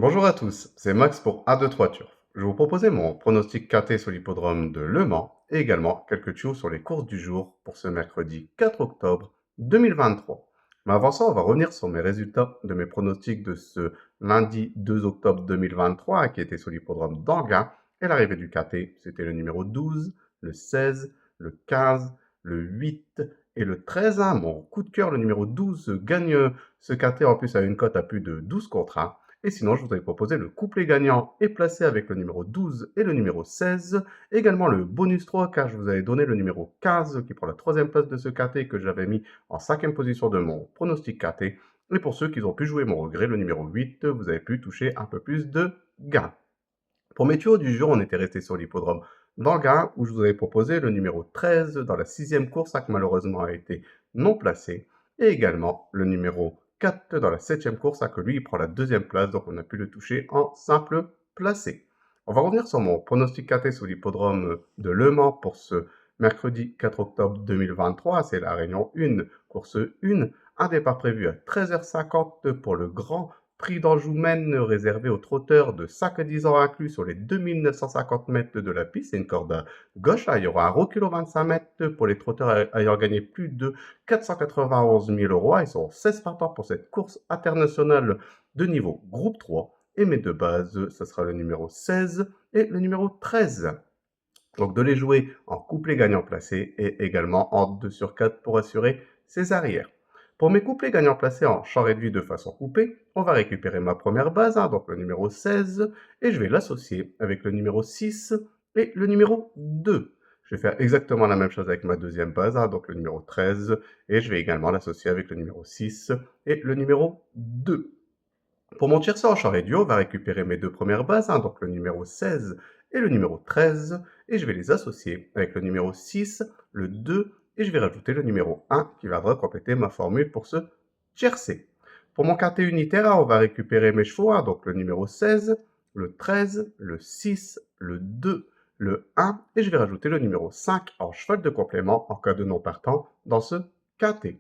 Bonjour à tous, c'est Max pour A2-3 Turf. Je vais vous proposer mon pronostic KT sur l'hippodrome de Le Mans et également quelques tuyaux sur les courses du jour pour ce mercredi 4 octobre 2023. Mais avant ça, on va revenir sur mes résultats de mes pronostics de ce lundi 2 octobre 2023 qui était sur l'hippodrome d'Anguin et l'arrivée du KT, c'était le numéro 12, le 16, le 15, le 8 et le 13. Mon coup de cœur, le numéro 12, gagne ce KT en plus à une cote à plus de 12 contre 1. Et sinon, je vous avais proposé le couplet gagnant et placé avec le numéro 12 et le numéro 16. Également le bonus 3, car je vous avais donné le numéro 15 qui prend la troisième place de ce KT que j'avais mis en cinquième position de mon pronostic KT. Et pour ceux qui ont pu jouer mon regret, le numéro 8, vous avez pu toucher un peu plus de gains. Pour mes tuyaux du jour, on était resté sur l'hippodrome d'Anguin, où je vous avais proposé le numéro 13 dans la sixième course, qui malheureusement a été non placé, et également le numéro 4 dans la septième course, que lui, il prend la deuxième place, donc on a pu le toucher en simple placé. On va revenir sur mon pronostic KT sur l'hippodrome de Le Mans pour ce mercredi 4 octobre 2023, c'est la réunion 1, course 1, un départ prévu à 13h50 pour le grand Prix d'Anjou Maine réservé aux trotteurs de 5 à 10 ans inclus sur les 2950 mètres de la piste. C'est une corde à gauche. Il y aura un recul aux 25 mètres pour les trotteurs ayant gagné plus de 491 000 euros. Ils sont 16 partants pour cette course internationale de niveau groupe 3. Et mes deux bases, ce sera le numéro 16 et le numéro 13. Donc de les jouer en couplet gagnant placé et également en 2 sur 4 pour assurer ses arrières. Pour mes couplets gagnants placés en champ réduit de façon coupée, on va récupérer ma première base, donc le numéro 16, et je vais l'associer avec le numéro 6 et le numéro 2. Je vais faire exactement la même chose avec ma deuxième base, donc le numéro 13, et je vais également l'associer avec le numéro 6 et le numéro 2. Pour mon tiercé en champ réduit, on va récupérer mes deux premières bases, donc le numéro 16 et le numéro 13, et je vais les associer avec le numéro 6, le 2, et je vais rajouter le numéro 1 qui viendra compléter ma formule pour ce tiercé. Pour mon quartier unitaire, on va récupérer mes chevaux, donc le numéro 16, le 13, le 6, le 2, le 1, et je vais rajouter le numéro 5 en cheval de complément en cas de non partant dans ce KT.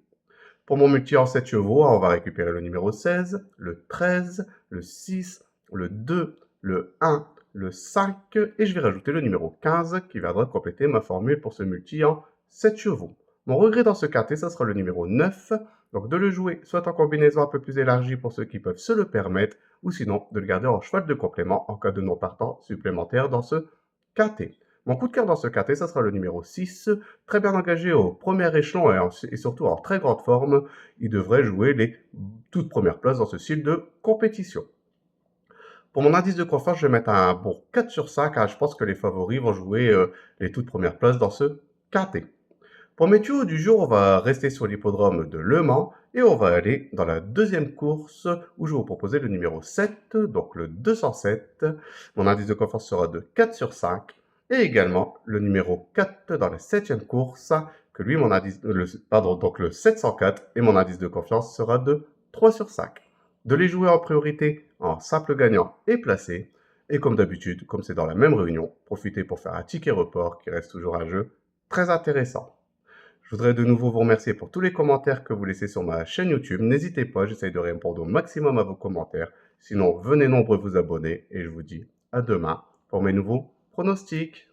Pour mon multi en 7 chevaux, on va récupérer le numéro 16, le 13, le 6, le 2, le 1, le 5 et je vais rajouter le numéro 15 qui viendra compléter ma formule pour ce multi en 7 chevaux. Mon regret dans ce KT, ça sera le numéro 9, donc de le jouer soit en combinaison un peu plus élargie pour ceux qui peuvent se le permettre, ou sinon de le garder en cheval de complément en cas de non partant supplémentaire dans ce KT. Mon coup de cœur dans ce KT, ça sera le numéro 6, très bien engagé au premier échelon et surtout en très grande forme. Il devrait jouer les toutes premières places dans ce style de compétition. Pour mon indice de confiance, je vais mettre un bon 4 sur 5, car je pense que les favoris vont jouer les toutes premières places dans ce KT. Pour mes tuyaux du jour, on va rester sur l'hippodrome de Le Mans et on va aller dans la deuxième course où je vais vous proposer le numéro 7, donc le 207. Mon indice de confiance sera de 4 sur 5 et également le numéro 4 dans la septième course que lui, donc le 704 et mon indice de confiance sera de 3 sur 5. De les jouer en priorité en simple gagnant et placé. Et comme d'habitude, comme c'est dans la même réunion, profitez pour faire un ticket report qui reste toujours un jeu très intéressant. Je voudrais de nouveau vous remercier pour tous les commentaires que vous laissez sur ma chaîne YouTube. N'hésitez pas, j'essaye de répondre au maximum à vos commentaires. Sinon, venez nombreux vous abonner et je vous dis à demain pour mes nouveaux pronostics.